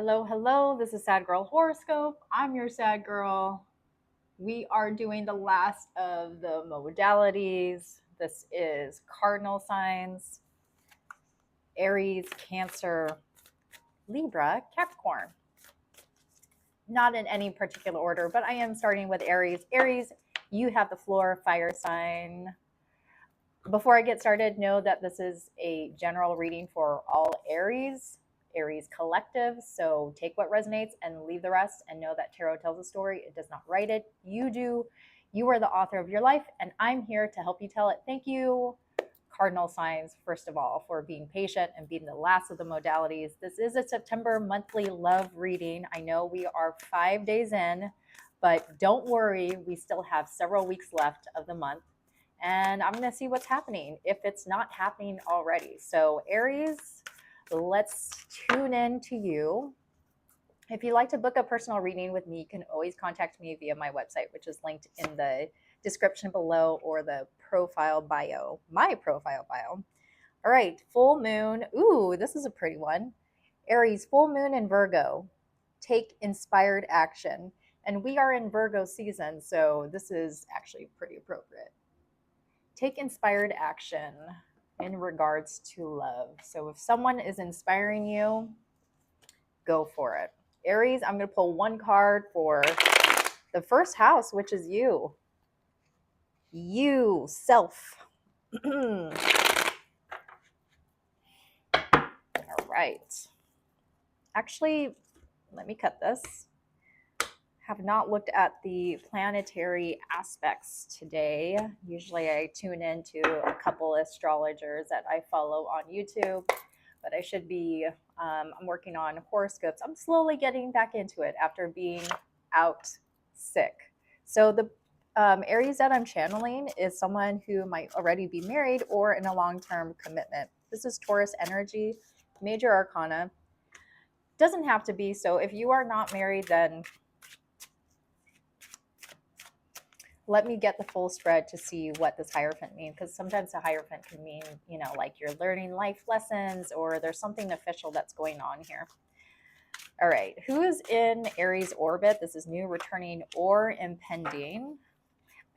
Hello, hello. This is Sad Girl Horoscope. I'm your sad girl. We are doing the last of the modalities. This is cardinal signs: Aries, Cancer, Libra, Capricorn. Not in any particular order, but I am starting with Aries. Aries, you have the floor, fire sign. Before I get started, know that this is a general reading for all Aries collective. So take what resonates and leave the rest, and know that tarot tells a story. It does not write it. You do. You are the author of your life, and I'm here to help you tell it. Thank you, cardinal signs, first of all, for being patient and being the last of the modalities. This is a September monthly love reading. I know we are 5 days in, but don't worry, we still have several weeks left of the month, and I'm going to see what's happening if it's not happening already. So, Aries, let's tune in to you. If you'd like to book a personal reading with me, you can always contact me via my website, which is linked in the description below, or the profile bio, my profile bio. All right, full moon. Ooh, this is a pretty one. Aries, full moon in Virgo. Take inspired action. And we are in Virgo season, so this is actually pretty appropriate. Take inspired action in regards to love. So if someone is inspiring you, go for it. Aries, I'm going to pull one card for the first house, which is you. You, self. All right. Actually, let me cut this. Have not looked at the planetary aspects today. Usually I tune into a couple astrologers that I follow on YouTube, but I should be, I'm working on horoscopes. I'm slowly getting back into it after being out sick. So the Aries that I'm channeling is someone who might already be married or in a long-term commitment. This is Taurus energy, major arcana. Doesn't have to be. So if you are not married, then let me get the full spread to see what this Hierophant means, because sometimes the Hierophant can mean, like you're learning life lessons, or there's something official that's going on here. All right, who is in Aries orbit? This is new, returning, or impending.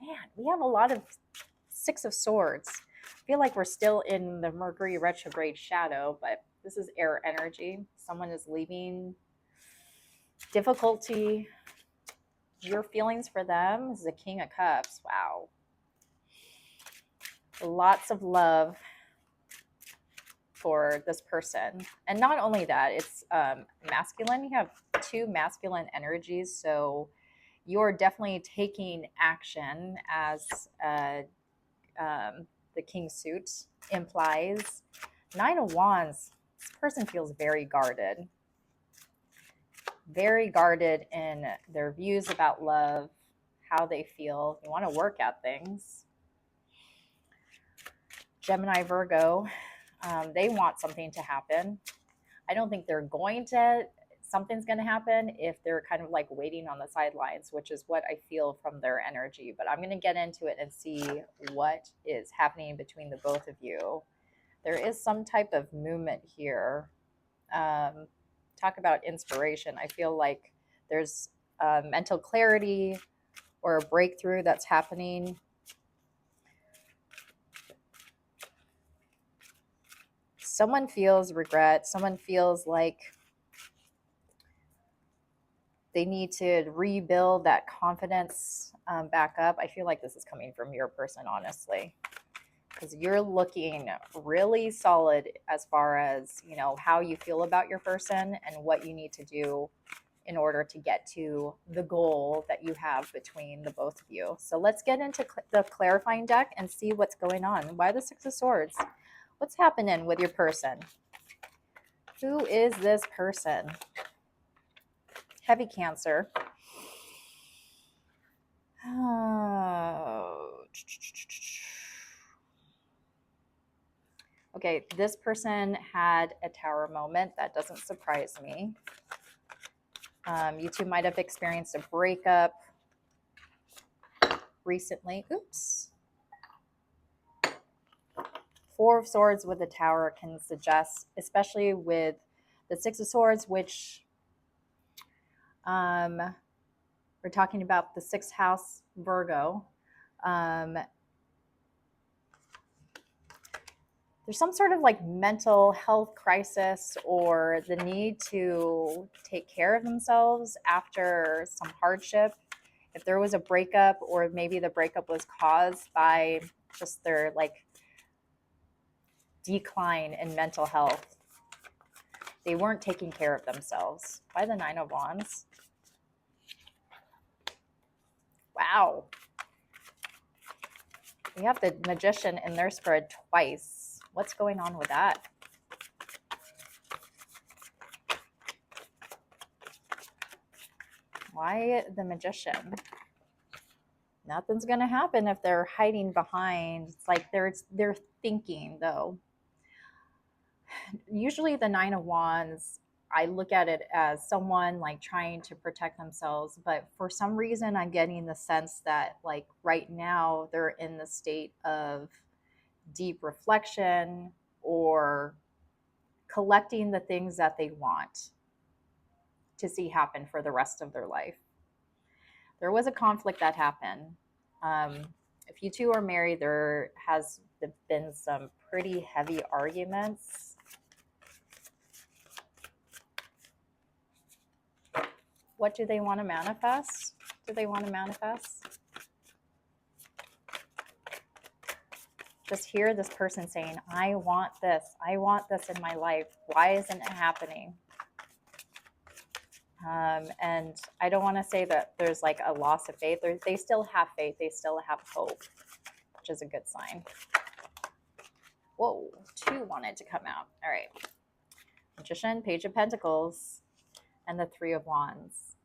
Man, we have a lot of Six of Swords. I feel like we're still in the Mercury retrograde shadow, but this is air energy. Someone is leaving. Difficulty. Your feelings for them. This is a King of Cups. Wow. Lots of love for this person. And not only that, it's masculine. You have two masculine energies. So you're definitely taking action, as the King suit implies. Nine of Wands. This person feels very guarded in their views about love, how they feel. You want to work at things. Gemini, Virgo, they want something to happen. I don't think something's going to happen if they're kind of like waiting on the sidelines, which is what I feel from their energy. But I'm going to get into it and see what is happening between the both of you. There is some type of movement here. Talk about inspiration. I feel like there's mental clarity or a breakthrough that's happening. Someone feels regret. Someone feels like they need to rebuild that confidence back up. I feel like this is coming from your person, honestly, because you're looking really solid as far as, how you feel about your person and what you need to do in order to get to the goal that you have between the both of you. So let's get into the clarifying deck and see what's going on. Why the Six of Swords? What's happening with your person? Who is this person? Heavy Cancer. Oh. Okay, this person had a tower moment. That doesn't surprise me. You two might have experienced a breakup recently. Oops. Four of Swords with a tower can suggest, especially with the Six of Swords, which We're talking about the sixth house Virgo. There's some sort of like mental health crisis or the need to take care of themselves after some hardship. If there was a breakup, or maybe the breakup was caused by just their like decline in mental health, they weren't taking care of themselves. By the Nine of Wands. Wow. We have the Magician in their spread twice. What's going on with that? Why the Magician? Nothing's going to happen if they're hiding behind. It's like they're thinking, though. Usually the Nine of Wands, I look at it as someone like trying to protect themselves, but for some reason I'm getting the sense that like right now they're in the state of deep reflection or collecting the things that they want to see happen for the rest of their life. There was a conflict that happened. If you two are married, there has been some pretty heavy arguments. What do they want to manifest? Do they want to manifest? Just hear this person saying, I want this. I want this in my life. Why isn't it happening? And I don't want to say that there's like a loss of faith. They still have faith. They still have hope, which is a good sign. Whoa, two wanted to come out. All right. Magician, Page of Pentacles, and the Three of Wands.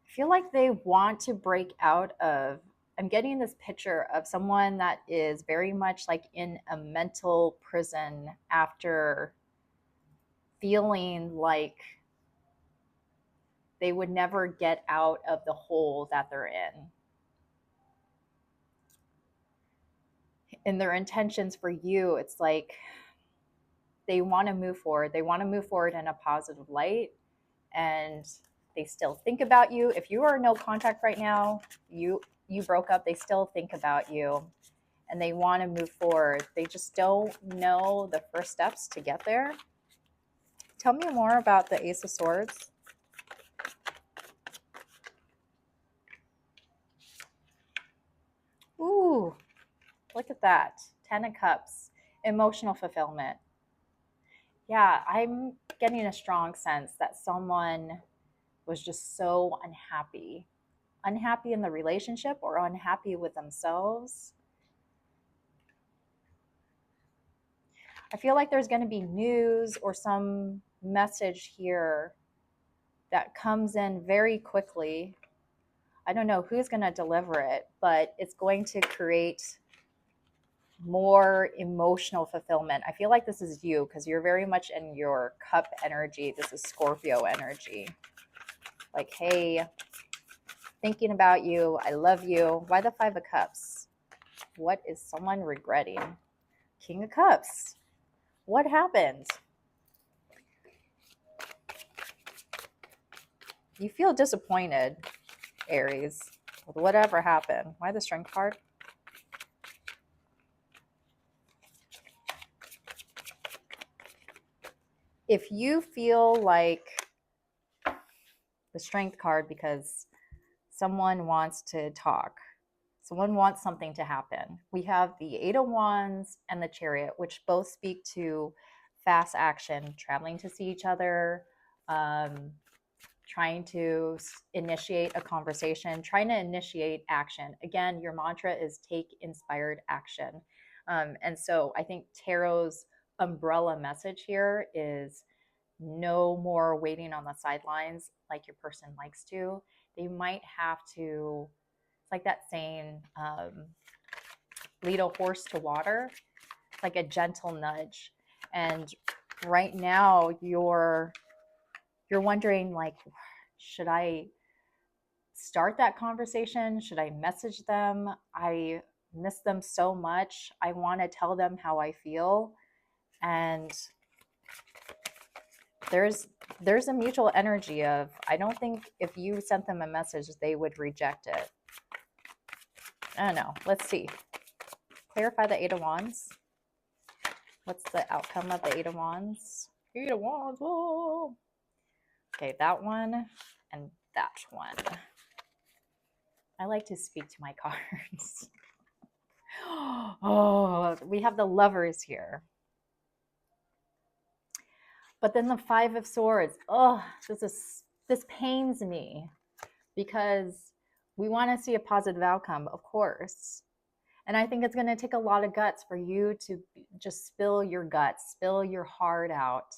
I feel like they want to break out of, I'm getting this picture of someone that is very much like in a mental prison after feeling like they would never get out of the hole that they're in. And their intentions for you, it's like they want to move forward. They want to move forward in a positive light, and they still think about you. If you are no contact right now, you broke up, they still think about you and they want to move forward. They just don't know the first steps to get there. Tell me more about the Ace of Swords. Ooh, look at that. 10 of Cups, emotional fulfillment. Yeah, I'm getting a strong sense that someone was just so unhappy in the relationship or unhappy with themselves. I feel like there's going to be news or some message here that comes in very quickly. I don't know who's going to deliver it, but it's going to create more emotional fulfillment. I feel like this is you because you're very much in your cup energy. This is Scorpio energy. Like, hey, thinking about you. I love you. Why the Five of Cups? What is someone regretting? King of Cups. What happened? You feel disappointed, Aries, with whatever happened. Why the Strength card? If you feel like the Strength card because someone wants to talk, someone wants something to happen. We have the Eight of Wands and the Chariot, which both speak to fast action, traveling to see each other, trying to initiate a conversation, trying to initiate action. Again, your mantra is take inspired action. And so I think Tarot's umbrella message here is no more waiting on the sidelines like your person likes to. They might have to, it's like that saying, lead a horse to water, like a gentle nudge. And right now you're wondering, like, should I start that conversation? Should I message them? I miss them so much. I want to tell them how I feel. And there's there's a mutual energy of, I don't think if you sent them a message, they would reject it. I don't know. Let's see. Clarify the Eight of Wands. What's the outcome of the Eight of Wands? Eight of Wands. Whoa. Okay, that one and that one. I like to speak to my cards. Oh, we have the Lovers here. But then the Five of Swords. Oh, this pains me because we want to see a positive outcome, of course. And I think it's going to take a lot of guts for you to just spill your guts, spill your heart out,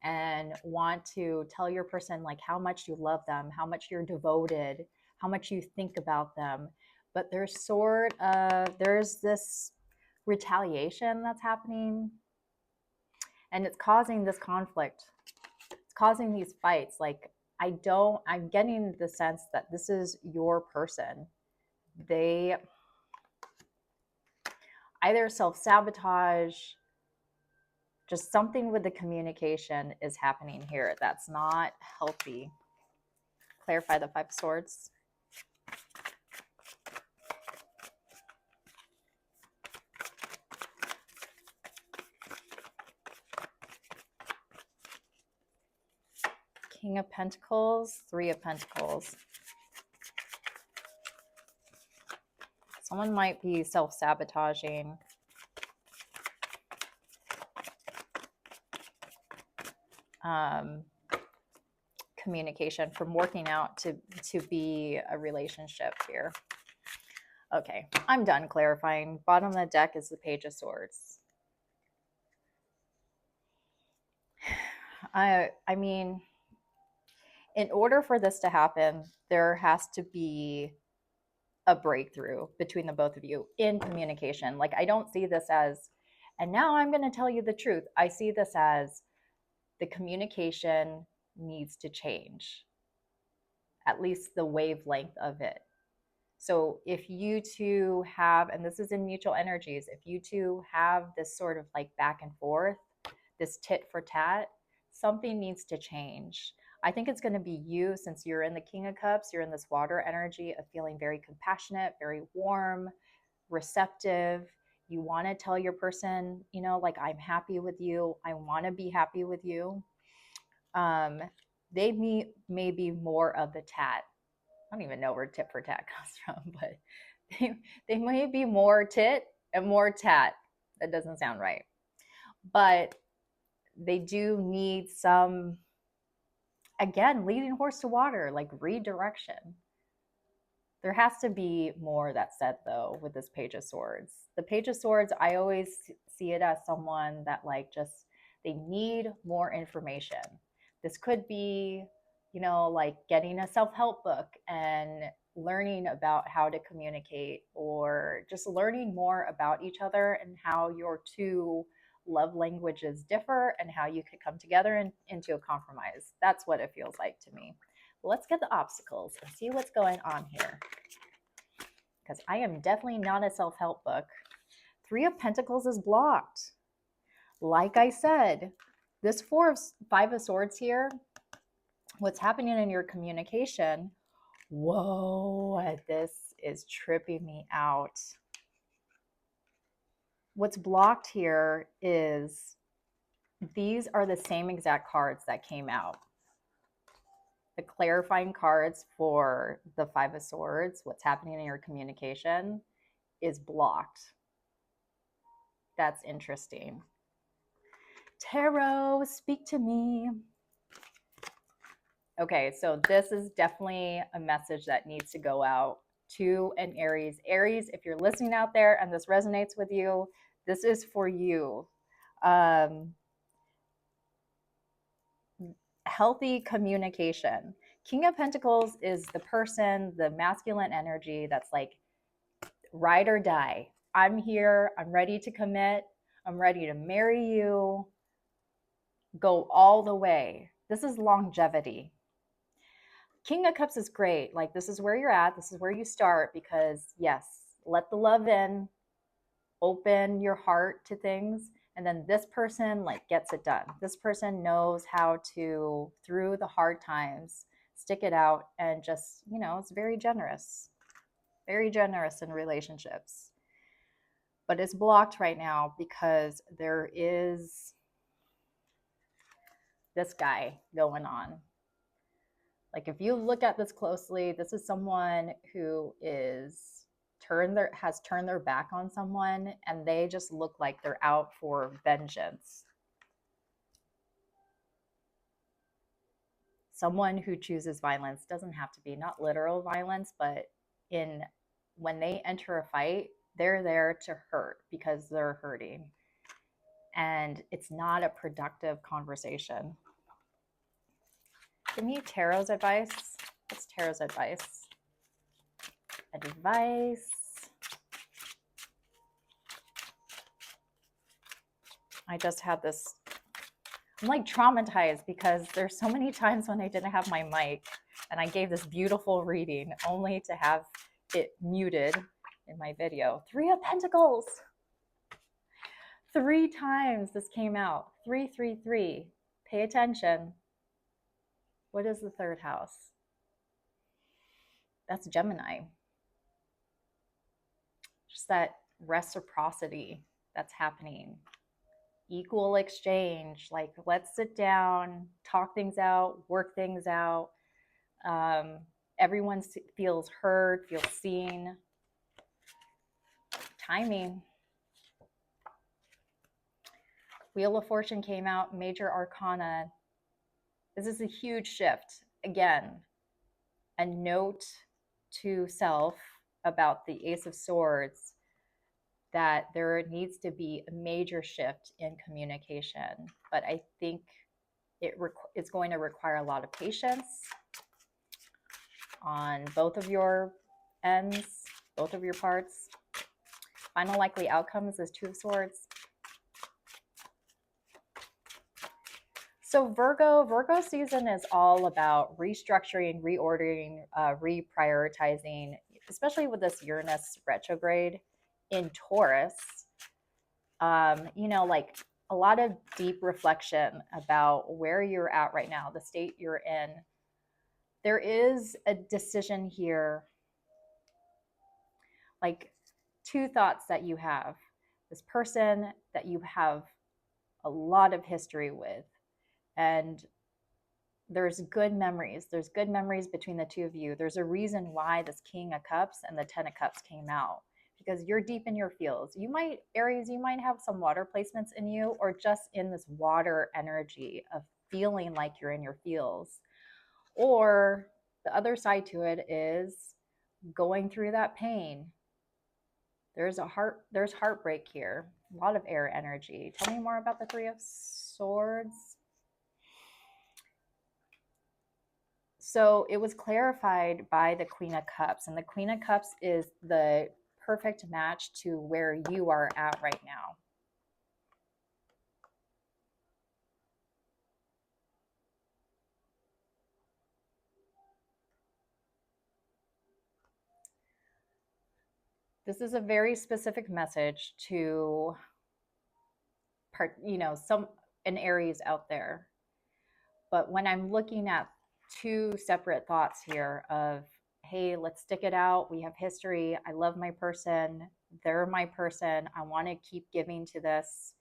and want to tell your person like how much you love them, how much you're devoted, how much you think about them. But there's this retaliation that's happening, and it's causing this conflict. It's causing these fights. Like, I'm getting the sense that this is your person. They either self-sabotage, just something with the communication is happening here that's not healthy. Clarify the Five of Swords. King of Pentacles, Three of Pentacles. Someone might be self-sabotaging. Communication from working out to be a relationship here. Okay, I'm done clarifying. Bottom of the deck is the Page of Swords. I mean, in order for this to happen, there has to be a breakthrough between the both of you in communication. Like, I don't see this as, and now I'm going to tell you the truth. I see this as the communication needs to change, at least the wavelength of it. So if you two have, and this is in mutual energies, if you two have this sort of like back and forth, this tit for tat, something needs to change. I think it's going to be you, since you're in the King of Cups, you're in this water energy of feeling very compassionate, very warm, receptive. You want to tell your person, you know, like, I'm happy with you. I want to be happy with you. They may be more of the tat. I don't even know where tit for tat comes from, but they may be more tit and more tat. That doesn't sound right. But they do need some, again, leading horse to water, like redirection. There has to be more that's said, though, with this Page of Swords. The Page of Swords, I always see it as someone that, like, just, they need more information. This could be, you know, like getting a self-help book and learning about how to communicate, or just learning more about each other and how your two love languages differ and how you could come together into a compromise. That's what it feels like to me. Let's get the obstacles and see what's going on here, because I am definitely not a self-help book. Three of Pentacles is blocked. Like I said, this Five of Swords here, what's happening in your communication, whoa, this is tripping me out. What's blocked here is these are the same exact cards that came out. The clarifying cards for the Five of Swords, what's happening in your communication, is blocked. That's interesting. Tarot, speak to me. Okay, so this is definitely a message that needs to go out to an Aries. Aries, if you're listening out there and this resonates with you, this is for you. Healthy communication. King of Pentacles is the person, the masculine energy that's like, ride or die. I'm here. I'm ready to commit. I'm ready to marry you. Go all the way. This is longevity. King of Cups is great. Like, this is where you're at. This is where you start, because yes, let the love in, open your heart to things. And then this person like gets it done. This person knows how to, through the hard times, stick it out and just, it's very generous in relationships. But it's blocked right now because there is this guy going on. Like if you look at this closely, this is someone who has turned their back on someone, and they just look like they're out for vengeance. Someone who chooses violence doesn't have to be not literal violence, but in when they enter a fight, they're there to hurt because they're hurting. And it's not a productive conversation. Give me tarot's advice. What's tarot's advice? Advice. I just had this. I'm like traumatized because there's so many times when I didn't have my mic and I gave this beautiful reading only to have it muted in my video. 3 of Pentacles. 3 times this came out. 333. Pay attention. What is the 3rd house? That's Gemini. Just that reciprocity that's happening. Equal exchange. Like, let's sit down, talk things out, work things out. Everyone feels heard, feels seen. Timing. Wheel of Fortune came out, major arcana. This is a huge shift. Again, a note to self about the Ace of Swords that there needs to be a major shift in communication. But I think it's going to require a lot of patience on both of your ends, both of your parts. Final likely outcomes is 2 of Swords. So Virgo season is all about restructuring, reordering, reprioritizing, especially with this Uranus retrograde in Taurus. Like a lot of deep reflection about where you're at right now, the state you're in. There is a decision here, like 2 thoughts that you have. This person that you have a lot of history with, and there's good memories. There's good memories between the 2 of you. There's a reason why this King of Cups and the 10 of Cups came out, because you're deep in your feels. Aries, you might have some water placements in you, or just in this water energy of feeling like you're in your feels. Or the other side to it is going through that pain. There's heartbreak here. A lot of air energy. Tell me more about the 3 of Swords. So it was clarified by the Queen of Cups, and the Queen of Cups is the perfect match to where you are at right now. This is a very specific message to an Aries out there. But when I'm looking at 2 separate thoughts here of, hey, let's stick it out. We have history. I love my person. They're my person. I want to keep giving to this.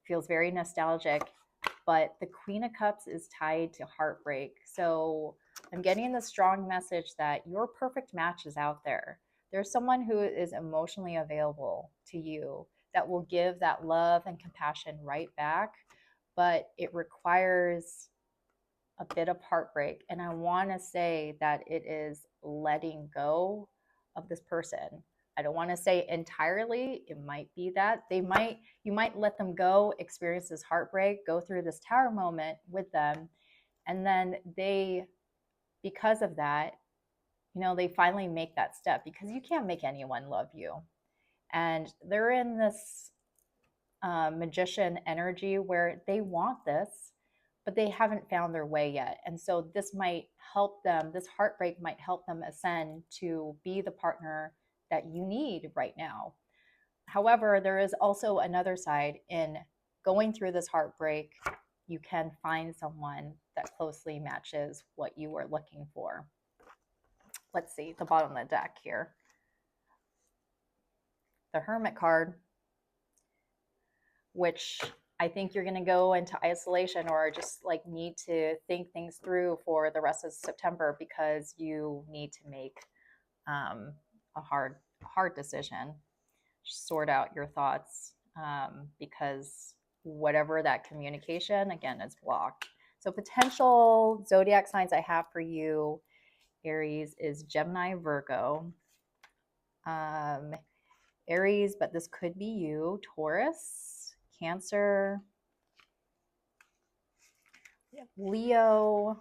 Feels very nostalgic. But the Queen of Cups is tied to heartbreak. So I'm getting the strong message that your perfect match is out there. There's someone who is emotionally available to you that will give that love and compassion right back. But it requires a bit of heartbreak. And I want to say that it is letting go of this person. I don't want to say entirely. It might be that you might let them go, experience this heartbreak, go through this tower moment with them. And then because of that, they finally make that step, because you can't make anyone love you. And they're in this magician energy where they want this, but they haven't found their way yet. And so this might help them, this heartbreak might help them ascend to be the partner that you need right now. However, there is also another side in going through this heartbreak, you can find someone that closely matches what you were looking for. Let's see the bottom of the deck here. The Hermit card, which I think you're going to go into isolation or just like need to think things through for the rest of September because you need to make a hard decision. Sort out your thoughts because whatever that communication again is blocked. So potential zodiac signs I have for you, Aries, is Gemini, Virgo, Aries, but this could be you, Taurus, Cancer, Leo,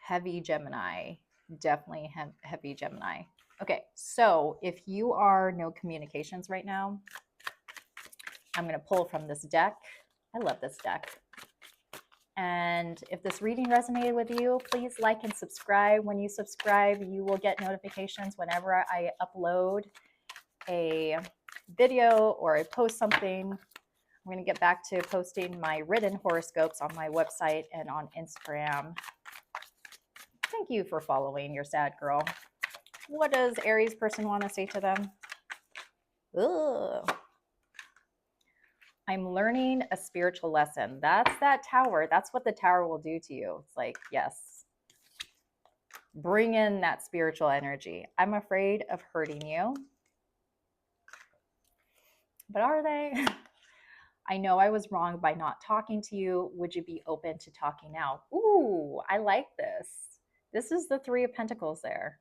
heavy Gemini, definitely heavy Gemini. Okay, so if you are no communications right now, I'm going to pull from this deck. I love this deck. And if this reading resonated with you, please like and subscribe. When you subscribe, you will get notifications whenever I upload a video or I post something. I'm going to get back to posting my written horoscopes on my website and on Instagram. Thank you for following your sad girl. What does Aries person want to say to them? Ugh. I'm learning a spiritual lesson. That's that Tower. That's what the Tower will do to you. It's like, yes, bring in that spiritual energy. I'm afraid of hurting you. But are they? I know I was wrong by not talking to you. Would you be open to talking now? Ooh, I like this. This is the Three of Pentacles there.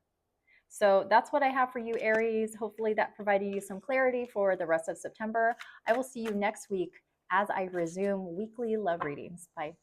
So that's what I have for you, Aries. Hopefully that provided you some clarity for the rest of September. I will see you next week as I resume weekly love readings. Bye.